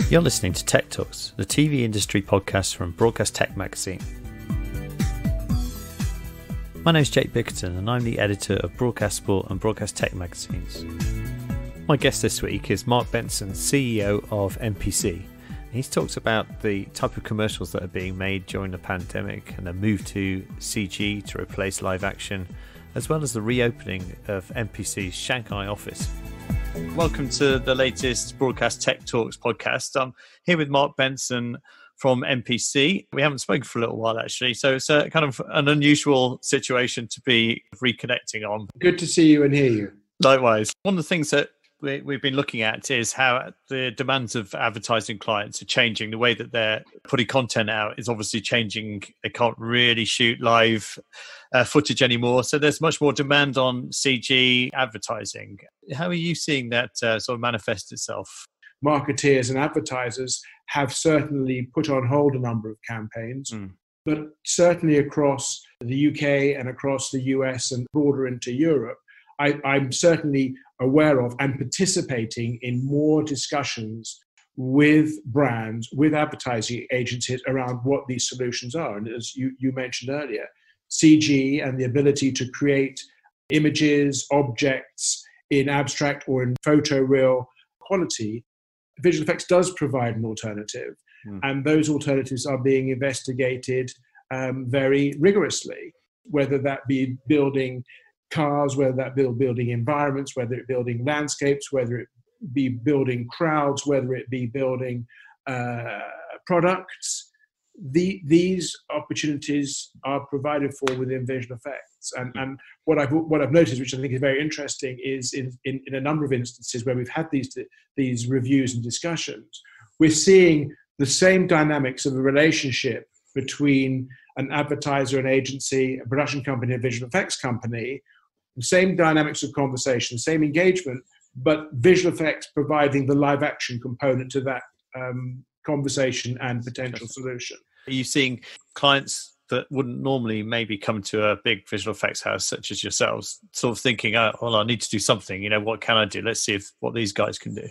You're listening to Tech Talks, the TV industry podcast from Broadcast Tech magazine. My name is Jake Bickerton and I'm the editor of Broadcast Sport and Broadcast Tech magazines. My guest this week is Mark Benson, CEO of MPC. He talks about the type of commercials that are being made during the pandemic and the move to CG to replace live action, as well as the reopening of MPC's Shanghai office. Welcome to the latest Broadcast Tech Talks podcast. I'm here with Mark Benson from MPC. We haven't spoken for a little while, actually, so it's a kind of an unusual situation to be reconnecting on. Good to see you and hear you. Likewise. One of the things that we've been looking at is how the demands of advertising clients are changing. The way that they're putting content out is obviously changing. They can't really shoot live footage anymore. So there's much more demand on CG advertising. How are you seeing that sort of manifest itself? Marketeers and advertisers have certainly put on hold a number of campaigns, but certainly across the UK and across the US and broader into Europe, I'm certainly aware of and participating in more discussions with brands, with advertising agencies around what these solutions are. And as you mentioned earlier, CG and the ability to create images, objects in abstract or in photoreal quality, visual effects does provide an alternative. And those alternatives are being investigated very rigorously, whether that be building cars, whether that be building environments, whether it building landscapes, whether it be building crowds, whether it be building products. These opportunities are provided for within visual effects. And what I've noticed, which I think is very interesting, is in a number of instances where we've had these reviews and discussions, we're seeing the same dynamics of a relationship between an advertiser, an agency, a production company, a visual effects company, the same dynamics of conversation, same engagement, but visual effects providing the live action component to that conversation and potential solution. Are you seeing clients that wouldn't normally maybe come to a big visual effects house such as yourselves, sort of thinking, oh, well, I need to do something, what can I do? Let's see what these guys can do.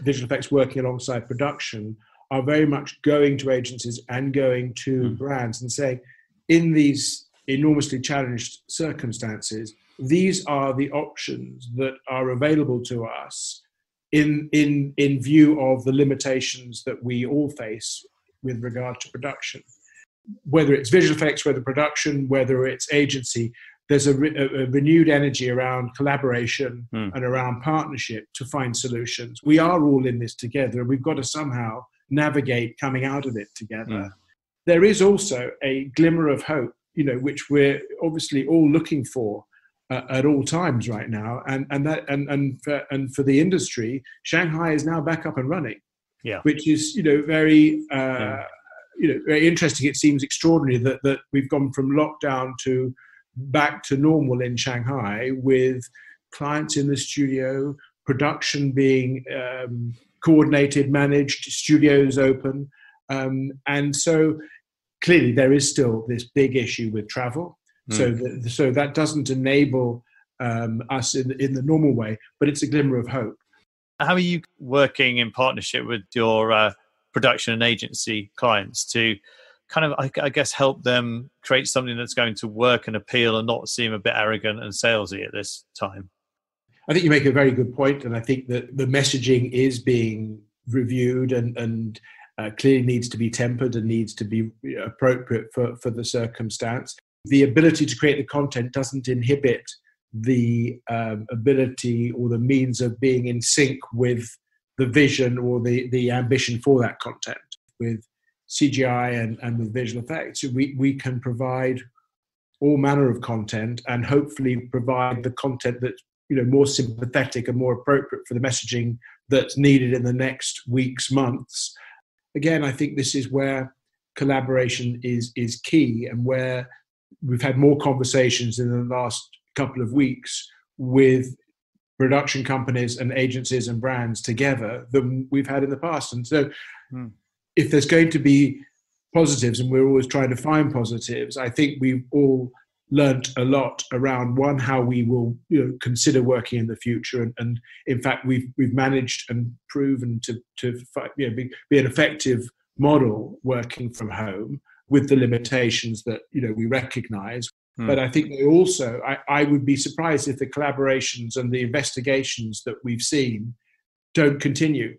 Visual effects working alongside production are very much going to agencies and going to brands and saying, in these enormously challenged circumstances, these are the options that are available to us in view of the limitations that we all face with regard to production. Whether it's visual effects, whether production, whether it's agency, there's a renewed energy around collaboration and around partnership to find solutions. We are all in this together, and we've got to somehow navigate coming out of it together. There is also a glimmer of hope, which we're obviously all looking for at all times right now, and for the industry, Shanghai is now back up and running, which is very very interesting. It seems extraordinary that we've gone from lockdown to back to normal in Shanghai, with clients in the studio, production being coordinated, managed, studios open, and so clearly there is still this big issue with travel. So that doesn't enable us in the normal way, but it's a glimmer of hope. How are you working in partnership with your production and agency clients to kind of, I guess, help them create something that's going to work and appeal and not seem a bit arrogant and salesy at this time? I think you make a very good point, and I think that the messaging is being reviewed and clearly needs to be tempered and needs to be appropriate for the circumstance. The ability to create the content doesn't inhibit the ability or the means of being in sync with the vision or the ambition for that content. With CGI and with visual effects, we can provide all manner of content and hopefully provide the content that's more sympathetic and more appropriate for the messaging that's needed in the next weeks, months. Again, I think this is where collaboration is key, and where we've had more conversations in the last couple of weeks with production companies and agencies and brands together than we've had in the past. And so if there's going to be positives, and we're always trying to find positives, I think we all learnt a lot around how we will consider working in the future, and in fact we've managed and proven to be an effective model working from home with the limitations that we recognise. But I think they also, I would be surprised if the collaborations and the investigations that we've seen don't continue.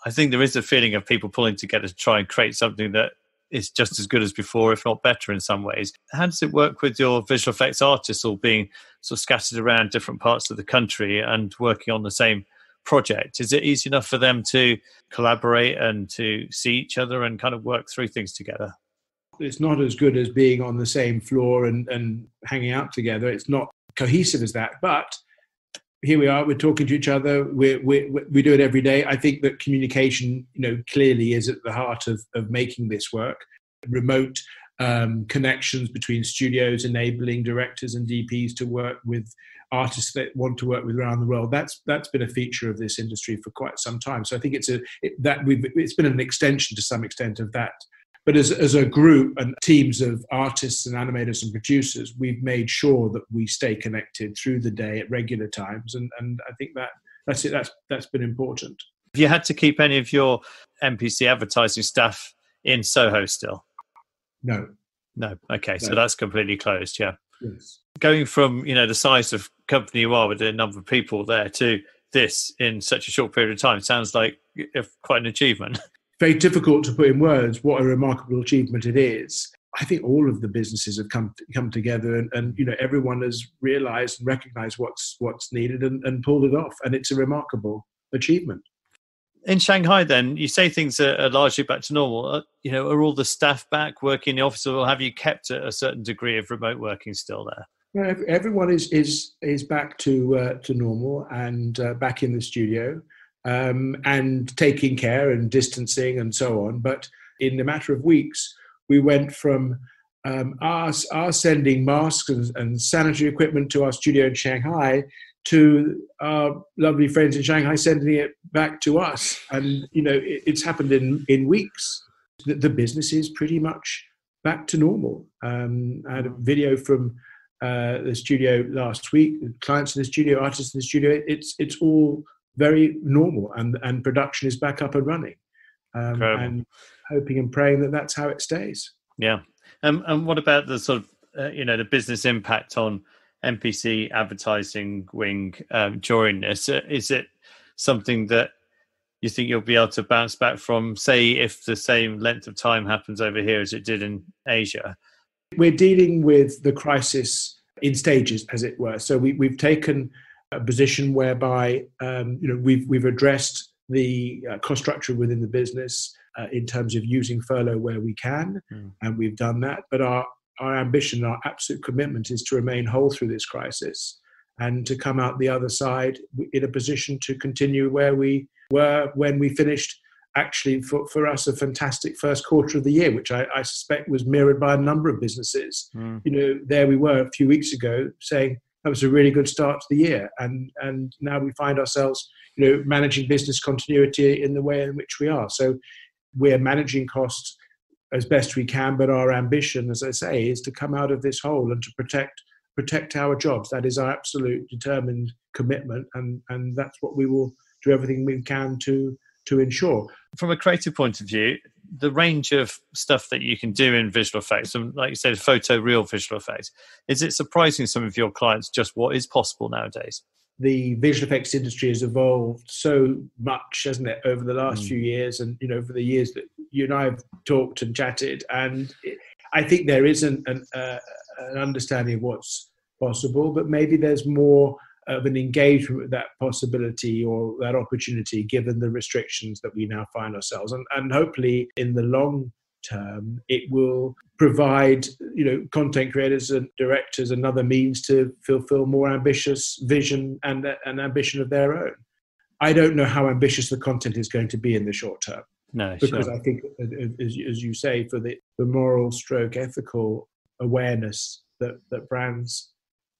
I think there is a feeling of people pulling together to try and create something that is just as good as before, if not better in some ways. How does it work with your visual effects artists all being sort of scattered around different parts of the country and working on the same project? Is it easy enough for them to collaborate and to see each other and kind of work through things together? It's not as good as being on the same floor and hanging out together. It's not cohesive as that. But here we are, we're talking to each other. We do it every day. I think that communication, clearly is at the heart of making this work. Remote connections between studios, enabling directors and DPs to work with artists that want to work with around the world. That's been a feature of this industry for quite some time. So I think it's been an extension to some extent of that. But as a group and teams of artists and animators and producers, we've made sure that we stay connected through the day at regular times. And I think that's it. That's been important. Have you had to keep any of your MPC advertising staff in Soho still? No. Okay. No. So that's completely closed. Yeah. Yes. Going from, the size of company you are with a number of people there to this in such a short period of time sounds like quite an achievement. Very difficult to put in words what a remarkable achievement it is. I think all of the businesses have come together and everyone has realised and recognised what's needed and pulled it off. And it's a remarkable achievement. In Shanghai, then, you say things are largely back to normal. Are all the staff back working in the office, or have you kept a certain degree of remote working still there? No, everyone is back to normal and back in the studio. And taking care and distancing and so on. But in a matter of weeks, we went from our sending masks and sanitary equipment to our studio in Shanghai to our lovely friends in Shanghai sending it back to us. And, it's happened in weeks. The business is pretty much back to normal. I had a video from the studio last week, clients in the studio, artists in the studio. It's all very normal, and production is back up and running, and hoping and praying that's how it stays. Yeah. And what about the sort of the business impact on MPC advertising wing during this? Is it something that you think you'll be able to bounce back from, say, if the same length of time happens over here as it did in Asia? We're dealing with the crisis in stages, as it were. So we've taken a position whereby we've addressed the cost structure within the business in terms of using furlough where we can, and we've done that. But our ambition, our absolute commitment is to remain whole through this crisis and to come out the other side in a position to continue where we were when we finished, actually, for us, a fantastic first quarter of the year, which I suspect was mirrored by a number of businesses. There we were a few weeks ago saying, that was a really good start to the year, and now we find ourselves, managing business continuity in the way in which we are. So we're managing costs as best we can, but our ambition, as I say, is to come out of this hole and to protect our jobs. That is our absolute determined commitment, and that's what we will do everything we can to ensure. From a creative point of view, the range of stuff that you can do in visual effects, and like you said, photoreal visual effects, is it surprising some of your clients just what is possible nowadays? The visual effects industry has evolved so much, hasn't it, over the last few years, and over the years that you and I have talked and chatted, and I think there is an understanding of what's possible, but maybe there's more of an engagement with that possibility or that opportunity given the restrictions that we now find ourselves. And hopefully in the long term, it will provide, content creators and directors another means to fulfill more ambitious vision and an ambition of their own. I don't know how ambitious the content is going to be in the short term. No, because sure. I think, as you say, for the moral stroke ethical awareness that brands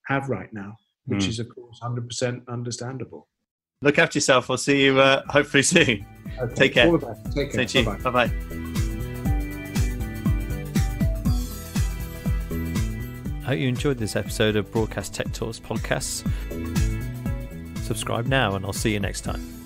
have right now, which is, of course, 100% understandable. Look after yourself. I'll see you hopefully soon. Okay. Take care. All the best. Take care. Thank you. Bye-bye. Bye-bye. hope you enjoyed this episode of Broadcast Tech Talks podcasts. Subscribe now, and I'll see you next time.